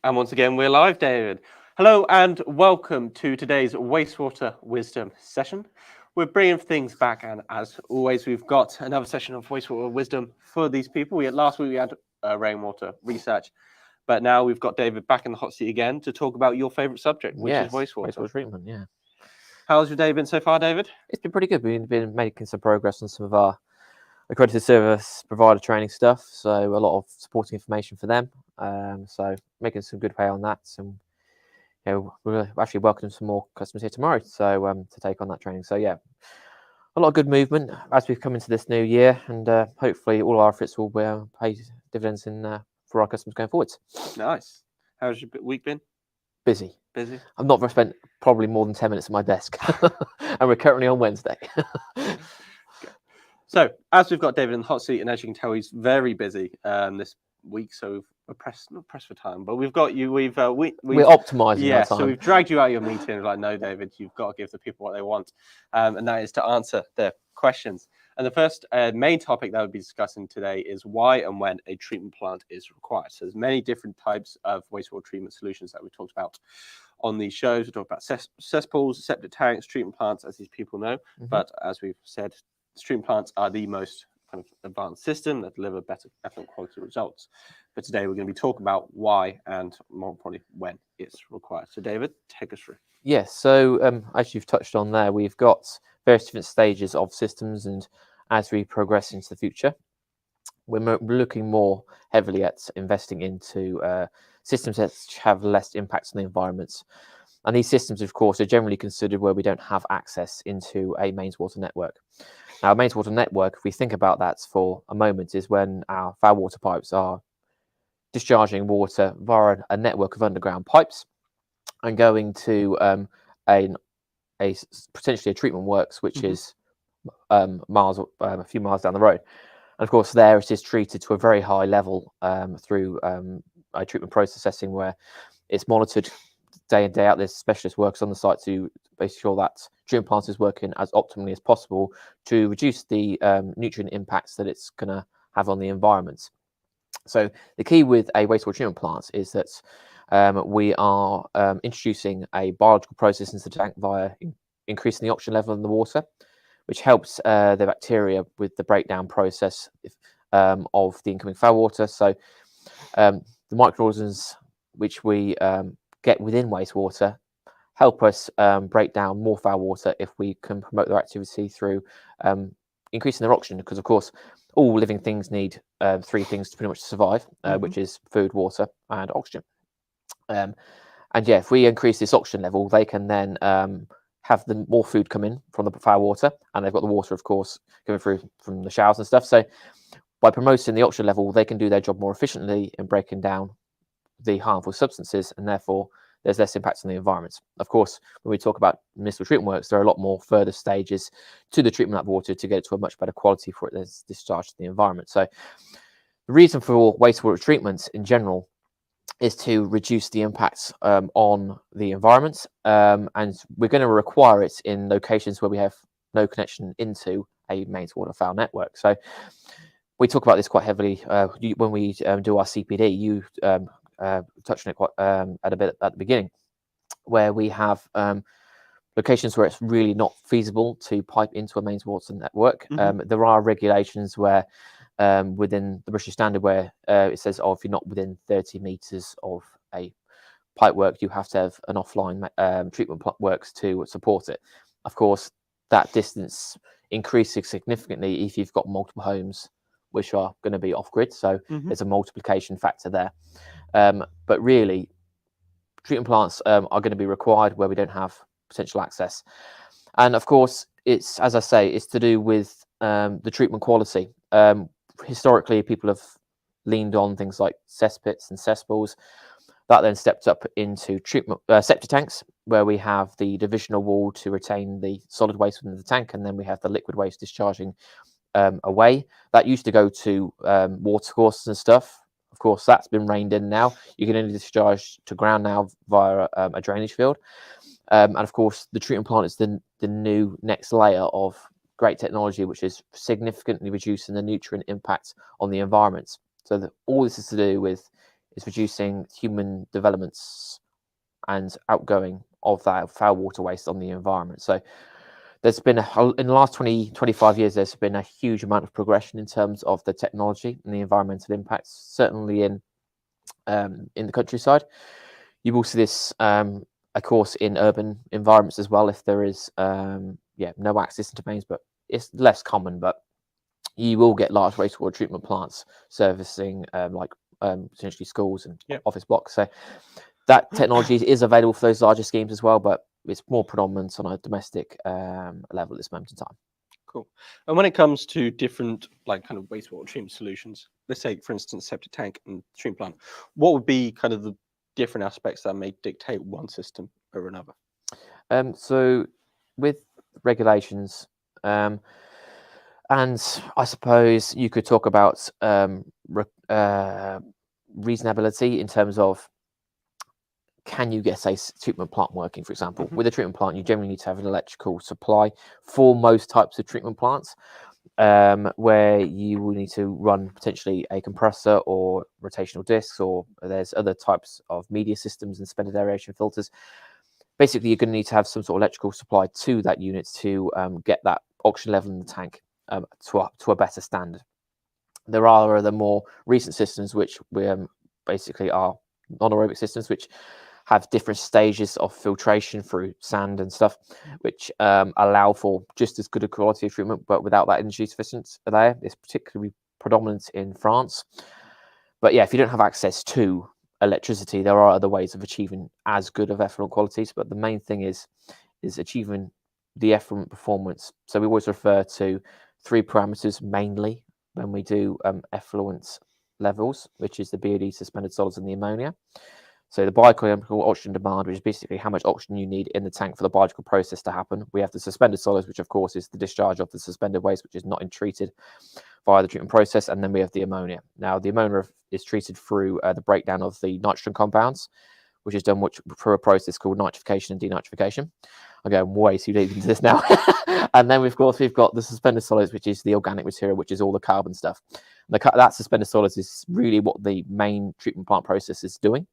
And once again, we're live, David. Hello and welcome to today's Wastewater Wisdom session. We're bringing things back, and as always, we've got another session of Wastewater Wisdom for these people. Last week we had rainwater research, but now we've got David back in the hot seat again to talk about your favourite subject, which is wastewater. Wastewater treatment, yeah. How's your day been so far, David? It's been pretty good. We've been making some progress on some of our accredited service provider training stuff, so a lot of supporting information for them. So making some good pay on that, and we're actually welcoming some more customers here tomorrow, so to take on that training. So yeah, a lot of good movement as we've come into this new year, and hopefully all our efforts will pay dividends for our customers going forwards. Nice. How's your week been? Busy. I've not spent probably more than 10 minutes at my desk, and we're currently on Wednesday. So, as we've got David in the hot seat, and as you can tell, he's very busy this week. So we're not pressed for time, but we've got you. We're optimising our time. So we've dragged you out of your meeting. Like, no, David, you've got to give the people what they want, and that is to answer their questions. And the first main topic that we'll be discussing today is why and when a treatment plant is required. So there's many different types of wastewater treatment solutions that we've talked about on these shows. We talk about cesspools, septic tanks, treatment plants, as these people know. Mm-hmm. But as we've said, treatment plants are the most kind of advanced system that deliver better effluent quality results. But today we're going to be talking about why and more probably when it's required. So David, take us through. Yes, so as you've touched on there, we've got various different stages of systems, and as we progress into the future, we're looking more heavily at investing into systems that have less impact on the environment. And these systems, of course, are generally considered where we don't have access into a mains water network. Now, a mains water network, if we think about that for a moment, is when our foul water pipes are discharging water via a network of underground pipes and going to potentially a treatment works, which mm-hmm. is a few miles down the road. And of course, there it is treated to a very high level through a treatment processing where it's monitored day in, day out. There's specialist workers on the site to make sure that treatment plant is working as optimally as possible to reduce the nutrient impacts that it's going to have on the environment. So the key with a wastewater treatment plant is that we are introducing a biological process into the tank via increasing the oxygen level in the water, which helps the bacteria with the breakdown process of the incoming foul water. So the microorganisms which we get within wastewater help us break down more foul water if we can promote their activity through increasing their oxygen, because of course all living things need three things to pretty much survive, mm-hmm. which is food, water and oxygen. And yeah, if we increase this oxygen level, they can then have the more food come in from the foul water, and they've got the water, of course, coming through from the showers and stuff. So by promoting the oxygen level, they can do their job more efficiently in breaking down the harmful substances, and therefore there's less impact on the environment. Of course, when we talk about municipal treatment works, there are a lot more further stages to the treatment of water to get it to a much better quality for it that's discharged to the environment. So the reason for wastewater treatment in general is to reduce the impacts on the environment, and we're going to require it in locations where we have no connection into a mains water foul network. So we talk about this quite heavily when we do our CPD. You touched on it quite a bit at the beginning, where we have locations where it's really not feasible to pipe into a mains water network. Mm-hmm. There are regulations where within the British Standard where it says, if you're not within 30 metres of a pipe work, you have to have an offline treatment works to support it. Of course, that distance increases significantly if you've got multiple homes which are going to be off-grid. So mm-hmm. there's a multiplication factor there. But really, treatment plants are going to be required where we don't have potential access. And of course, it's, as I say, it's to do with the treatment quality. Historically, people have leaned on things like cesspits and cesspools. That then stepped up into treatment septic tanks, where we have the divisional wall to retain the solid waste within the tank, and then we have the liquid waste discharging away. That used to go to water courses and stuff. Of course, that's been reined in now. You can only discharge to ground now via a drainage field. And of course, the treatment plant is the new next layer of great technology, which is significantly reducing the nutrient impact on the environment. So all this is to do with is reducing human developments and outgoing of that foul water waste on the environment. So there's been, in the last 20, 25 years, there's been a huge amount of progression in terms of the technology and the environmental impacts, certainly in the countryside. You will see this, of course, in urban environments as well, if there is no access to mains, but it's less common. But you will get large wastewater treatment plants servicing essentially schools and office blocks. So that technology is available for those larger schemes as well, but it's more predominant on a domestic level at this moment in time. Cool. And when it comes to different kind of wastewater treatment solutions, let's say, for instance, septic tank and treatment plant, what would be kind of the different aspects that may dictate one system over another? So with regulations, and I suppose you could talk about reasonability in terms of, can you get a treatment plant working, for example? With a treatment plant, you generally need to have an electrical supply for most types of treatment plants, where you will need to run potentially a compressor or rotational discs, or there's other types of media systems and suspended aeration filters. Basically, you're going to need to have some sort of electrical supply to that unit to get that oxygen level in the tank to a better standard. There are other more recent systems which basically are non-aerobic systems, which have different stages of filtration through sand and stuff, which allow for just as good a quality of treatment, but without that energy sufficiency there. It's particularly predominant in France. But yeah, if you don't have access to electricity, there are other ways of achieving as good of effluent qualities. But the main thing is achieving the effluent performance. So we always refer to 3 parameters mainly when we do effluent levels, which is the BOD, suspended solids, and the ammonia. So the biochemical oxygen demand, which is basically how much oxygen you need in the tank for the biological process to happen. We have the suspended solids, which of course is the discharge of the suspended waste, which is not treated via the treatment process. And then we have the ammonia. Now, the ammonia is treated through the breakdown of the nitrogen compounds, which is done through a process called nitrification and denitrification. I'm going way too deep into this now. And then, of course, we've got the suspended solids, which is the organic material, which is all the carbon stuff. That suspended solids is really what the main treatment plant process is doing.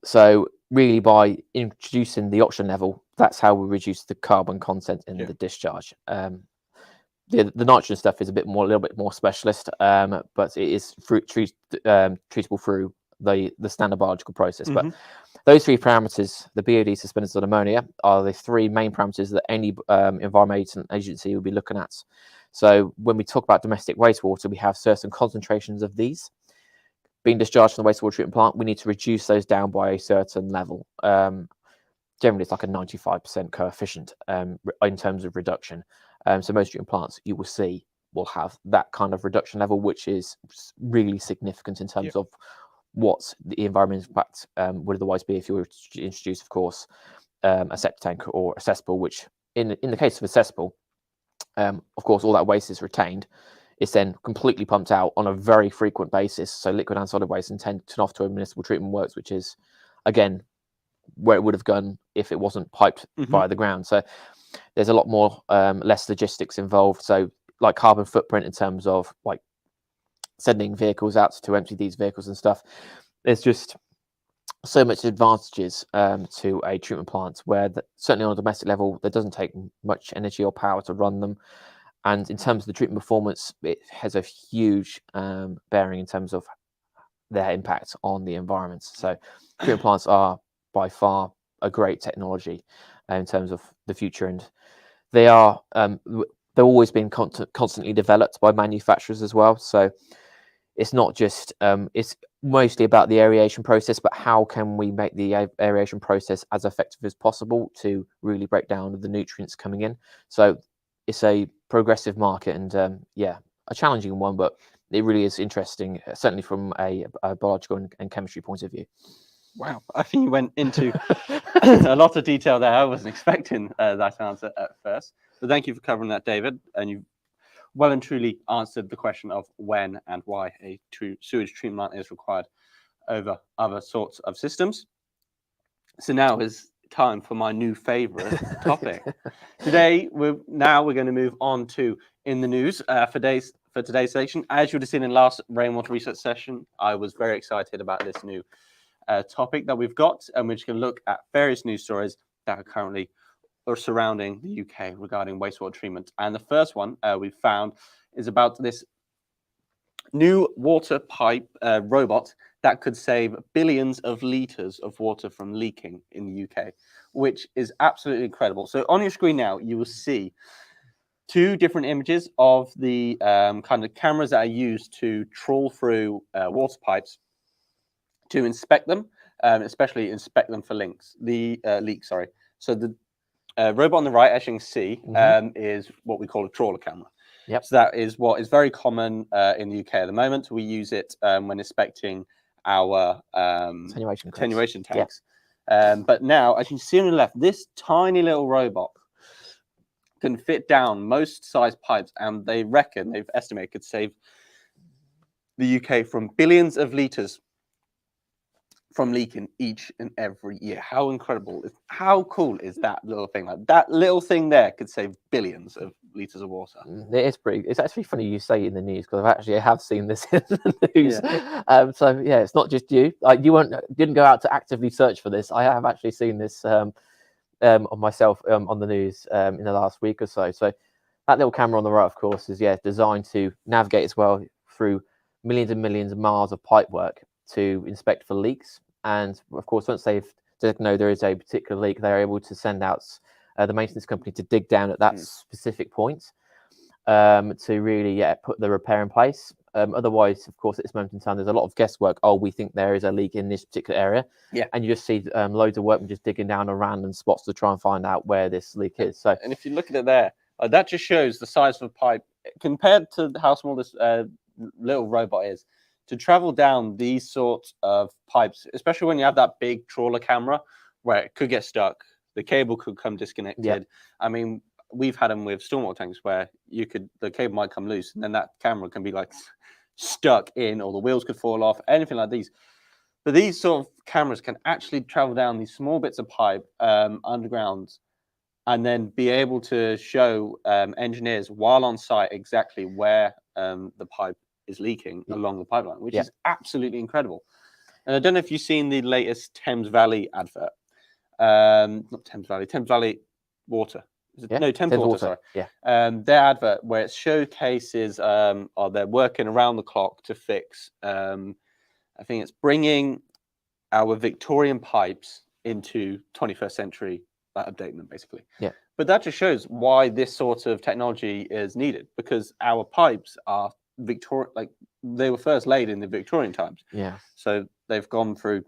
So really, by introducing the oxygen level, that's how we reduce the carbon content in the discharge. The nitrogen stuff is a little bit more specialist, but it is treatable through the standard biological process. But those 3 parameters, the BOD, suspended solid, ammonia, are the 3 main parameters that any environmental agency will be looking at. So when we talk about domestic wastewater, we have certain concentrations of these being discharged from the wastewater treatment plant. We need to reduce those down by a certain level. Generally, it's like a 95% coefficient in terms of reduction. So most treatment plants you will see will have that kind of reduction level, which is really significant in terms of what the environmental impact would otherwise be if you were to introduce, of course, a septic tank or a cesspool, which in the case of a cesspool, of course, all that waste is retained. It's then completely pumped out on a very frequent basis. So liquid and solid waste and turn off to a municipal treatment works, which is, again, where it would have gone if it wasn't piped via the ground. So there's a lot more less logistics involved. So like carbon footprint in terms of like sending vehicles out to empty these vehicles and stuff. There's just so much advantages to a treatment plant where certainly on a domestic level, there doesn't take much energy or power to run them. And in terms of the treatment performance, it has a huge bearing in terms of their impact on the environment. So treatment plants are by far a great technology in terms of the future. And they are, they're always being constantly developed by manufacturers as well. So it's not just, it's mostly about the aeration process, but how can we make the aeration process as effective as possible to really break down the nutrients coming in. So it's a progressive market and a challenging one, but it really is interesting, certainly from a biological and chemistry point of view. Wow, I think you went into a lot of detail there. I wasn't expecting that answer at first, but thank you for covering that, David. And you well and truly answered the question of when and why a sewage treatment plant is required over other sorts of systems. So now is time for my new favorite topic. Today, we're going to move on to In the News. For for today's session. As you would have seen in last rainwater research session, I was very excited about this new topic that we've got, and we're just going to look at various news stories that are currently surrounding the UK regarding wastewater treatment. And the first one we found is about this new water pipe robot that could save billions of litres of water from leaking in the UK, which is absolutely incredible. So on your screen now, you will see two different images of the kind of cameras that are used to trawl through water pipes to inspect them, especially inspect them for leaks. Sorry. So the robot on the right, as you can see, is what we call a trawler camera. Yep. So that is what is very common in the UK at the moment. We use it when inspecting our attenuation tanks. Yep. But now, as you can see on the left, this tiny little robot can fit down most size pipes, and they've estimated could save the UK from billions of litres from leaking each and every year. How incredible, how cool is that little thing? Like that little thing there could save billions of litres of water. It is pretty. It's actually funny you say it in the news, because I have seen this in the news. Yeah. So yeah, it's not just you. Didn't go out to actively search for this. I have actually seen this on myself on the news in the last week or so. So that little camera on the right, of course, is designed to navigate as well through millions and millions of miles of pipe work to inspect for leaks. And of course, once they've know there is a particular leak, they're able to send out the maintenance company to dig down at that specific point to really put the repair in place. Otherwise, of course, at this moment in time, there's a lot of guesswork. Oh, we think there is a leak in this particular area. Yeah. And you just see loads of workmen just digging down on random spots to try and find out where this leak is. So, and if you look at it there, that just shows the size of a pipe compared to how small this little robot is. To travel down these sorts of pipes, especially when you have that big trawler camera where it could get stuck, the cable could come disconnected. Yep. I mean, we've had them with stormwater tanks where the cable might come loose, and then that camera can be like stuck in, or the wheels could fall off, anything like these. But these sort of cameras can actually travel down these small bits of pipe underground, and then be able to show engineers while on site exactly where the pipe is leaking along the pipeline, which is absolutely incredible. And I don't know if you've seen the latest Thames Valley advert. Not Thames Valley, Thames Valley Water. No, Thames Water, sorry. Yeah. Their advert where it showcases they're working around the clock to fix, I think it's bringing our Victorian pipes into 21st century, updating them basically. Yeah. But that just shows why this sort of technology is needed, because our pipes are they were first laid in the Victorian times. Yeah. So they've gone through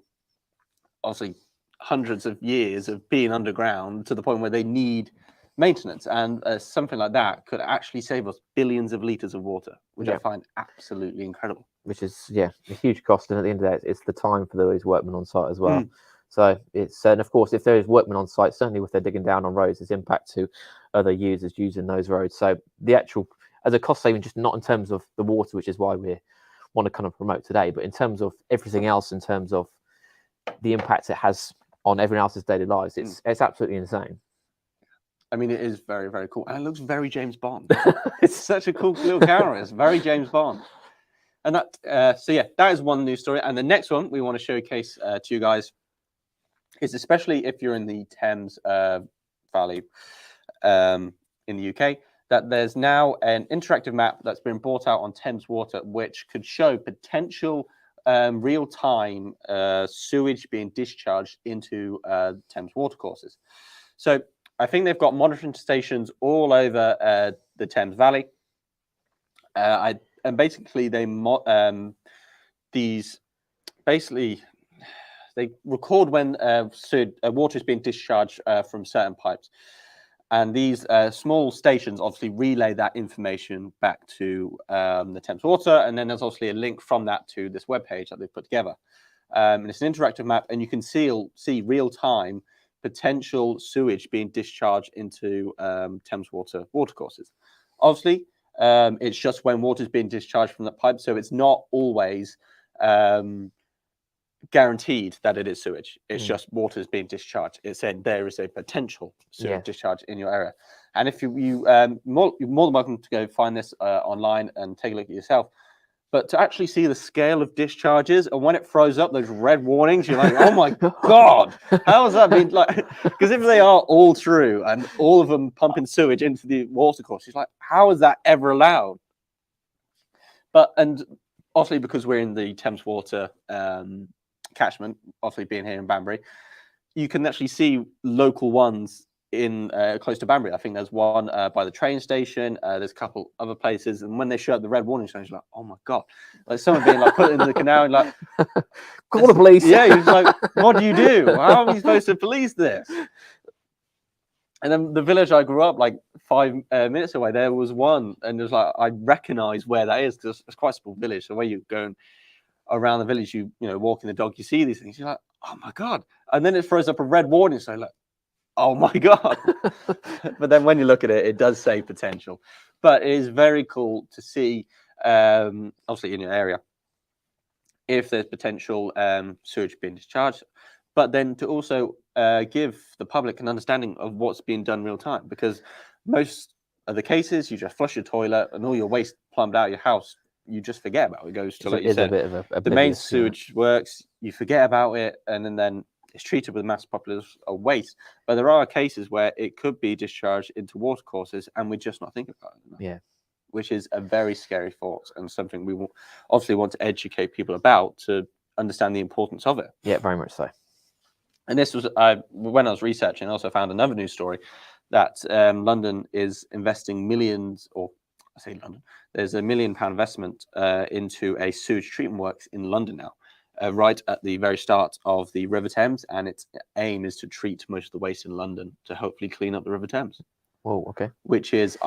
obviously hundreds of years of being underground to the point where they need maintenance, and something like that could actually save us billions of litres of water, which I find absolutely incredible. Which is a huge cost, and at the end of the day, it's the time for those workmen on site as well. So it's and of course, if there is workmen on site, certainly if they're digging down on roads, there's impact to other users using those roads. So the actual as a cost saving, just not in terms of the water, which is why we want to kind of promote today, but in terms of everything else, in terms of the impact it has on everyone else's daily lives, it's absolutely insane. I mean, it is very, very cool, and it looks very James Bond. It's such a cool little camera. It's very James Bond. And that, that is one news story. And the next one we want to showcase to you guys is, especially if you're in the Thames Valley in the UK, that there's now an interactive map that's been brought out on Thames Water, which could show potential real-time sewage being discharged into Thames watercourses. So I think they've got monitoring stations all over the Thames Valley. And basically, they record when water is being discharged from certain pipes. And these small stations obviously relay that information back to the Thames Water. And then there's obviously a link from that to this webpage that they've put together. And it's an interactive map, and you can see real-time potential sewage being discharged into Thames Water watercourses. Obviously, it's just when water is being discharged from that pipe, so it's not always guaranteed that it is sewage. It's just water is being discharged. It said there is a potential sewage discharge in your area. And if you're more than welcome to go find this online and take a look at it yourself. But to actually see the scale of discharges, and when it throws up those red warnings, you're like, oh my God, how has that been? Like, because if they are all true and all of them pumping sewage into the water course, it's like, how is that ever allowed? And obviously, because we're in the Thames Water catchment, obviously being here in Banbury, you can actually see local ones in close to Banbury. I think there's one by the train station. There's a couple other places, and when they show up the red warning signs, you're like, "Oh my God!" Like someone being like put in the canal, and like, call the police. Yeah, you're just like, "What do you do? How are we supposed to police this?" And then the village I grew up, like 5 minutes away, there was one, and there's like I recognise where that is because it's quite a small village. So where you're going around the village, you know, walking the dog, you see these things, you're like, "Oh my God!" And then it throws up a red warning sign, like, oh my God. But then when you look at it, it does say potential. But it is very cool to see, obviously in your area, if there's potential sewage being discharged, but then to also give the public an understanding of what's being done real time. Because most of the cases, you just flush your toilet and all your waste plumbed out of your house, you just forget about it. It goes to, like you said, a bit of a the main sewage works, you forget about it, and then it's treated with mass populous of waste. But there are cases where it could be discharged into watercourses and we're just not thinking about it enough. Yeah. Which is a very scary thought and something we will obviously want to educate people about to understand the importance of it. Yeah, very much so. And this was, when I was researching, I also found another news story that London is investing millions, or I say London, there's £1 million investment into a sewage treatment works in London now. Right at the very start of the River Thames, and its aim is to treat most of the waste in London to hopefully clean up the River Thames. Oh, okay. Which is,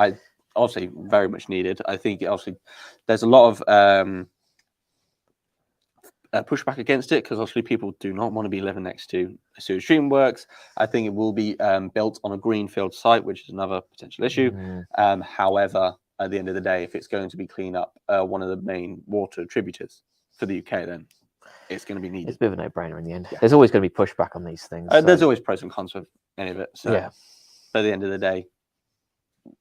obviously very much needed. I think obviously there's a lot of pushback against it because obviously people do not want to be living next to sewage treatment works. I think it will be built on a greenfield site, which is another potential issue. However, at the end of the day, if it's going to be clean up one of the main water tributaries for the UK, then it's going to be needed. It's a bit of a no-brainer in the end. Yeah. There's always going to be pushback on these things. There's always pros and cons with any of it. So, yeah. But at the end of the day,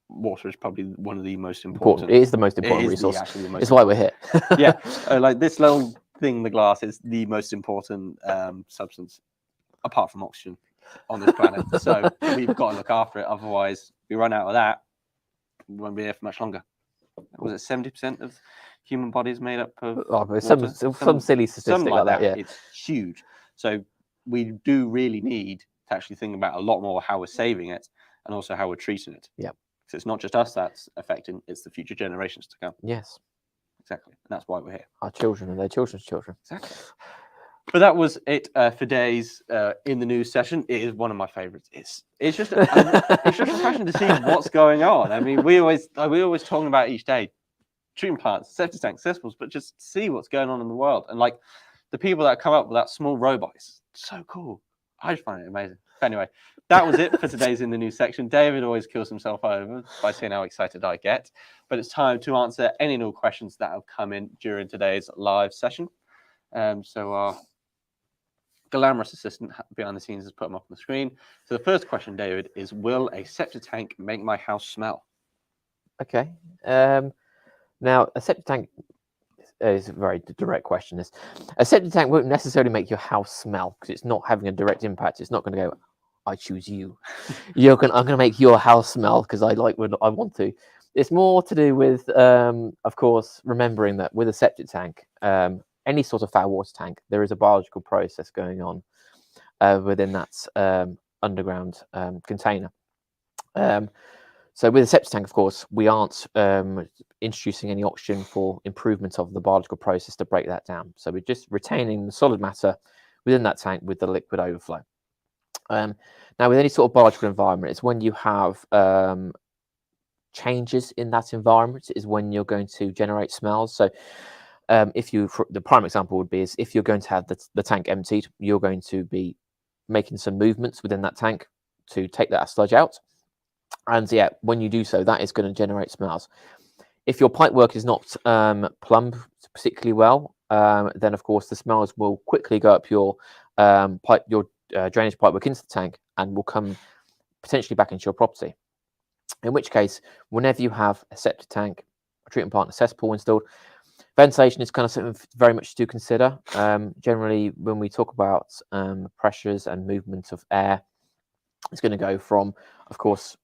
water is probably one of the most important. It is the most important resource. It's why we're here. Yeah, like this little thing, the glass, is the most important substance, apart from oxygen, on this planet. So we've got to look after it. Otherwise, we run out of that, we won't be here for much longer. Was it 70% of human body is made up of some silly statistic like that? Yeah, it's huge. So we do really need to actually think about a lot more how we're saving it and also how we're treating it. Yeah, because it's not just us that's affecting; it's the future generations to come. Yes, exactly, and that's why we're here. Our children and their children's children. Exactly. But that was it for today's in the news session. It is one of my favorites. It's just refreshing to see what's going on. I mean, we always talking about each day treatment plants, septic tanks, cesspools, but just see what's going on in the world. And like the people that come up with that small robot is so cool. I just find it amazing. But anyway, that was it for today's in the news section. David always kills himself over by saying how excited I get. But it's time to answer any and all questions that have come in during today's live session. So our glamorous assistant behind the scenes has put them up on the screen. So the first question, David, is: will a septic tank make my house smell? Okay. Now, a septic tank is a very direct question. A septic tank won't necessarily make your house smell because it's not having a direct impact. It's not going to go, I choose you. I'm going to make your house smell because I like what I want to. It's more to do with, of course, remembering that with a septic tank, any sort of foul water tank, there is a biological process going on within that underground container. So with a septic tank, of course, we aren't introducing any oxygen for improvement of the biological process to break that down. So we're just retaining the solid matter within that tank with the liquid overflow. Now, with any sort of biological environment, it's when you have changes in that environment is when you're going to generate smells. So the prime example would be is if you're going to have the tank emptied, you're going to be making some movements within that tank to take that sludge out. And yeah, when you do so, that is going to generate smells. If your pipe work is not plumbed particularly well, then of course the smells will quickly go up your drainage pipe work into the tank and will come potentially back into your property. In which case, whenever you have a septic tank, a treatment plant, a cesspool installed, ventilation is kind of something very much to consider. Generally, when we talk about pressures and movement of air, it's going to go from, of course,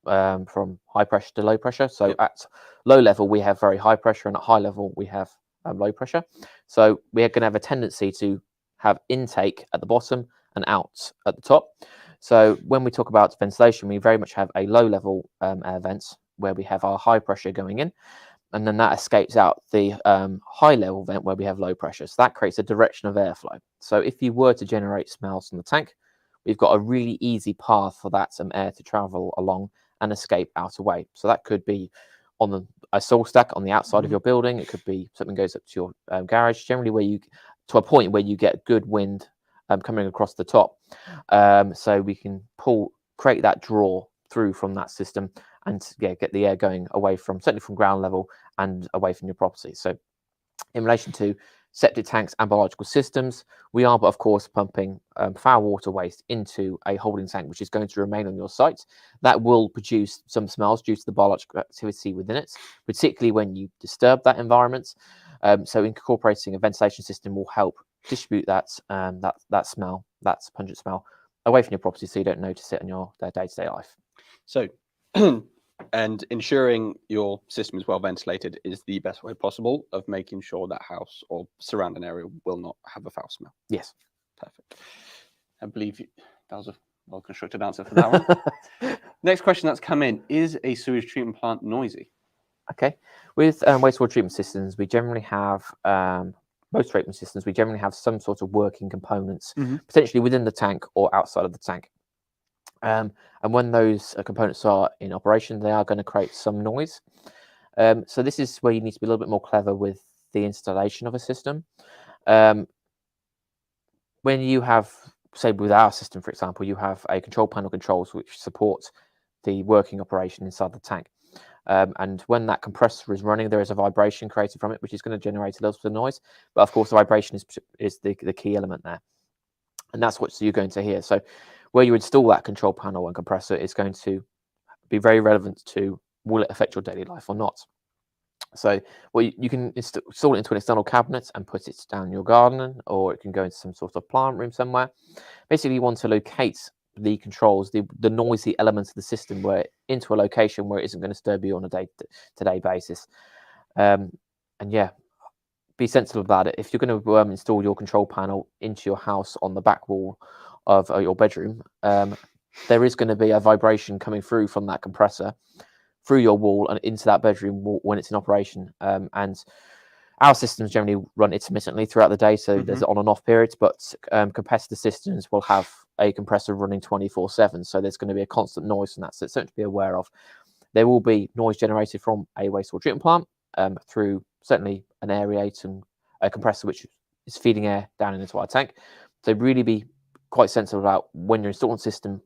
from high pressure to low pressure. So at low level, we have very high pressure, and at high level, we have low pressure. So we're going to have a tendency to have intake at the bottom and out at the top. So when we talk about ventilation, we very much have a low level air vents where we have our high pressure going in, and then that escapes out the high level vent where we have low pressure. So that creates a direction of airflow. So if you were to generate smells from the tank, we've got a really easy path for that air to travel along and escape out away. So that could be on a soil stack on the outside of your building. It could be something goes up to your garage, generally where you, to a point where you get good wind coming across the top. So we can create that draw through from that system and get the air going away from, certainly from ground level and away from your property. So in relation to septic tanks and biological systems, we are, of course, pumping foul water waste into a holding tank, which is going to remain on your site. That will produce some smells due to the biological activity within it, particularly when you disturb that environment. So incorporating a ventilation system will help distribute that smell, that pungent smell, away from your property, so you don't notice it in your day-to-day life. So, and ensuring your system is well ventilated is the best way possible of making sure that house or surrounding area will not have a foul smell. Yes. Perfect. I believe that was a well-constructed answer for that one. Next question that's come in: is a sewage treatment plant noisy? Okay. With wastewater treatment systems, we generally have most treatment systems. We generally have some sort of working components, potentially within the tank or outside of the tank. And when those components are in operation, they are going to create some noise. So this is where you need to be a little bit more clever with the installation of a system. When you have, say, with our system, for example, you have a control panel controls which support the working operation inside the tank. And when that compressor is running, there is a vibration created from it, which is going to generate a little bit of noise. But of course, the vibration is the key element there. And that's what you're going to hear. So where you install that control panel and compressor is going to be very relevant to, will it affect your daily life or not? So you can install it into an external cabinet and put it down your garden, or it can go into some sort of plant room somewhere. Basically, you want to locate the controls, the noisy elements of the system into a location where it isn't going to disturb you on a day-to-day basis. And yeah, be sensible about it. If you're going to install your control panel into your house on the back wall of your bedroom, there is going to be a vibration coming through from that compressor through your wall and into that bedroom when it's in operation. And our systems generally run intermittently throughout the day, so there's on and off periods, but compressor systems will have a compressor running 24/7, so there's going to be a constant noise from that, so it's something to be aware of. There will be noise generated from a wastewater treatment plant through certainly an aerate and a compressor which is feeding air down into our tank. So really be quite sensible about when you're installing a system.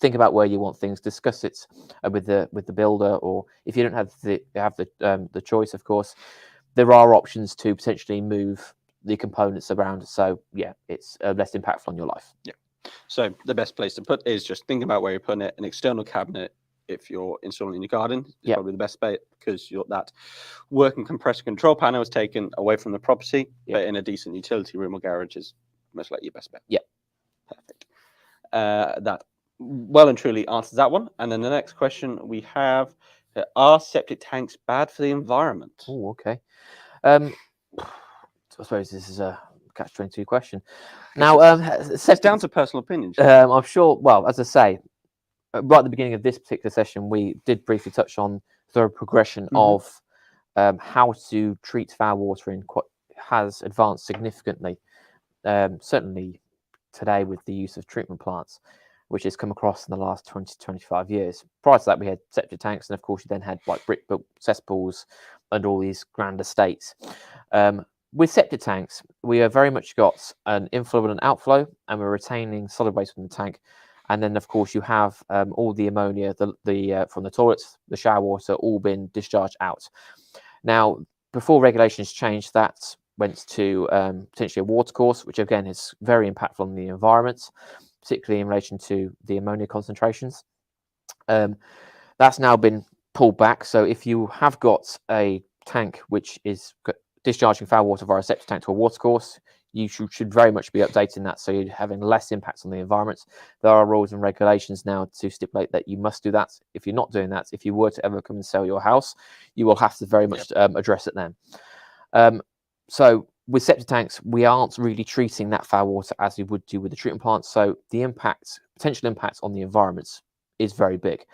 Think about where you want things. Discuss it with the builder, or if you don't have the choice, of course, there are options to potentially move the components around. So yeah, it's less impactful on your life. Yeah. So the best place to put is just think about where you're putting it. An external cabinet, if you're installing in your garden, is probably the best bet, because that working compressor control panel is taken away from the property, but in a decent utility room or garage is most likely your best bet. Yeah. Perfect. That well and truly answers that one. And then the next question we have: are septic tanks bad for the environment? Oh, okay. I suppose this is a catch-22 question. Now, it's down to personal opinion. I'm sure. Well, as I say, right at the beginning of this particular session, we did briefly touch on the progression of how to treat foul water has advanced significantly. Certainly today with the use of treatment plants, which has come across in the last 20 to 25 years. Prior to that, we had septic tanks, and of course, you then had like brick-built cesspools and all these grand estates. With septic tanks, we have very much got an inflow and an outflow, and we're retaining solid waste from the tank. And then, of course, you have all the ammonia from the toilets, the shower water, all been discharged out. Now, before regulations changed, that went to potentially a water course, which again is very impactful on the environment, particularly in relation to the ammonia concentrations. That That's now been pulled back. So if you have got a tank which is discharging foul water via a septic tank to a watercourse, you should very much be updating that, so you're having less impacts on the environment. There are rules and regulations now to stipulate that you must do that. If you're not doing that, if you were to ever come and sell your house, you will have to very much address it then. So with septic tanks, we aren't really treating that foul water as we would do with the treatment plants. So the potential impact on the environment is very big.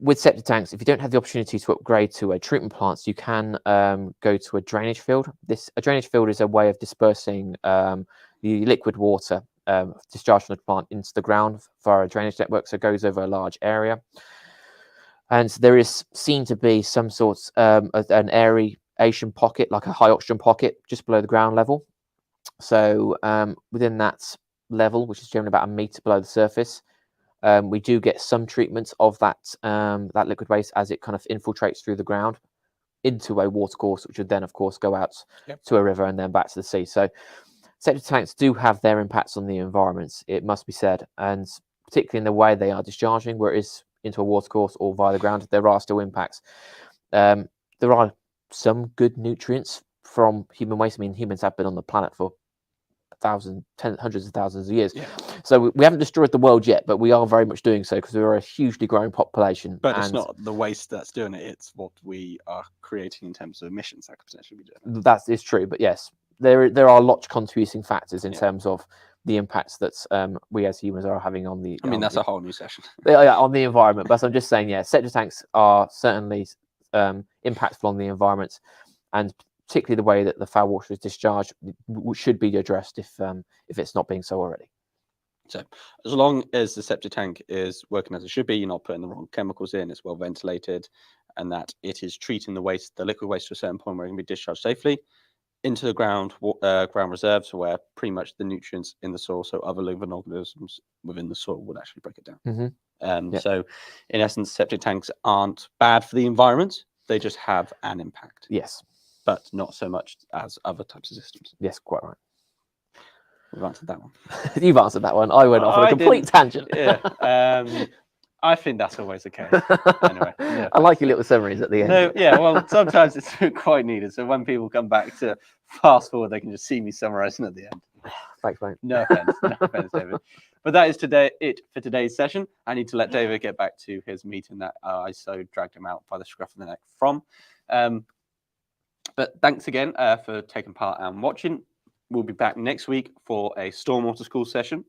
With septic tanks, if you don't have the opportunity to upgrade to a treatment plant, you can go to a drainage field. A drainage field is a way of dispersing the liquid water discharged from the plant into the ground via a drainage network, so it goes over a large area. And there is seen to be some sort an aeration pocket, like a high oxygen pocket, just below the ground level. So within that level, which is generally about 1 meter below the surface, we do get some treatment of that that liquid waste as it kind of infiltrates through the ground into a watercourse, which would then, of course, go out to a river and then back to the sea. So septic tanks do have their impacts on the environment, it must be said, and particularly in the way they are discharging, where it is into a watercourse or via the ground, there are still impacts. There are some good nutrients from human waste. I mean, humans have been on the planet for hundreds of thousands of years. So we haven't destroyed the world yet, but we are very much doing so because we're a hugely growing population. But it's not the waste that's doing it, it's what we are creating in terms of emissions that could potentially be doing it. That is true, but yes, there are lots of contributing factors in terms of the impacts that we as humans are having on the... I mean, that's a whole new session. On the environment, but I'm just saying, septic tanks are certainly impactful on the environment, and particularly the way that the foul water is discharged should be addressed if it's not being so already. So as long as the septic tank is working as it should be, you're not putting the wrong chemicals in, it's well ventilated, and that it is treating the liquid waste to a certain point where it can be discharged safely into the ground reserves, where pretty much the nutrients in the soil, so other living organisms within the soil, would actually break it down. So in essence, septic tanks aren't bad for the environment, they just have an impact. Yes. But not so much as other types of systems. Yes, quite right. We've answered that one. You've answered that one. I went off on a complete tangent. I think that's always the case. Anyway, I like your little summaries at the end. Well, sometimes it's quite needed. So when people come back to fast forward, they can just see me summarising at the end. Thanks, mate. No offense, David. But that is it for today's session. I need to let David get back to his meeting that I so dragged him out by the scruff of the neck from. But thanks again for taking part and watching. We'll be back next week for a stormwater school session.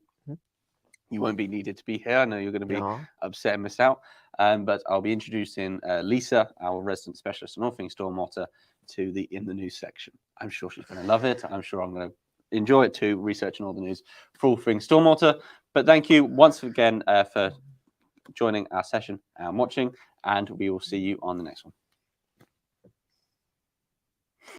You won't be needed to be here. I know you're going to be upset and miss out. But I'll be introducing Lisa, our resident specialist on all things stormwater, to the In the News section. I'm sure she's going to love it. I'm sure I'm going to enjoy it too, researching all the news for all things stormwater. But thank you once again for joining our session and watching, and we will see you on the next one.